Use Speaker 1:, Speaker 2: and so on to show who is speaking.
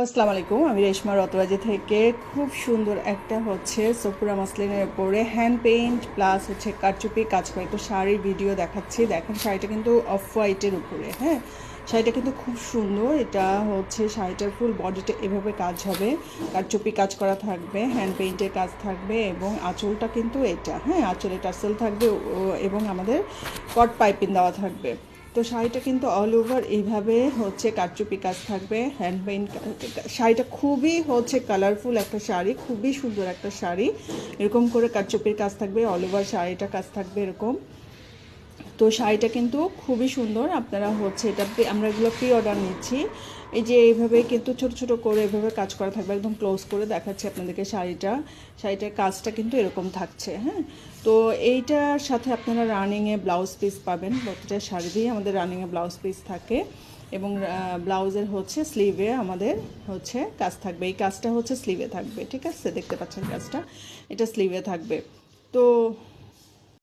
Speaker 1: আসসালামু আলাইকুম। আমি রেশমা রতবাজি থেকে খুব সুন্দর একটা সফুরা মাসলিনের উপরে হ্যান্ড পেইন্ট প্লাস কারচুপি কাজ করা একটু শাড়ির ভিডিও দেখাচ্ছি। দেখেন শাড়িটা কিন্তু অফ হোয়াইটের উপরে, হ্যাঁ, শাড়িটা কিন্তু খুব সুন্দর। এটা শাড়িটার ফুল বডিটা এভাবে কাজ হবে, কারচুপি কাজ করা থাকবে, হ্যান্ড পেইন্টের কাজ থাকবে এবং আঁচলটা কিন্তু এটা, হ্যাঁ, আঁচলে টার্সেল থাকবে এবং আমাদের কট পাইপিং দেওয়া থাকবে। তো শাড়িটা কিন্তু অল ওভার এইভাবে কারচুপি কাজ থাকবে, হ্যান্ড পেইন্ট। শাড়িটা খুবই কালারফুল একটা শাড়ি, খুবই সুন্দর একটা শাড়ি। এরকম করে কারচুপির কাজ থাকবে, অল ওভার শাড়িটা কাজ থাকবে এরকম। তো শাড়িটা কিন্তু খুবই সুন্দর। আপনারা এটা আমরা এগুলো প্রি অর্ডার নিচ্ছি। এই যে এইভাবে কিন্তু ছোট ছোট করে এভাবে কাজ করা থাকবে, একদম ক্লোজ করে দেখাচ্ছি আপনাদেরকে। শাড়িটার কাজটা কিন্তু এরকম থাকছে, হ্যাঁ। তো এইটার সাথে আপনারা রানিংয়ে ব্লাউজ পিস পাবেন। প্রতিটা শাড়ি দিয়ে আমাদের রানিংয়ে ব্লাউজ পিস থাকে এবং ব্লাউজের স্লিভে আমাদের কাজ থাকবে। এই কাজটা স্লিভে থাকবে, ঠিক আছে, দেখতে পাচ্ছেন কাজটা, এটা স্লিভে থাকবে। তো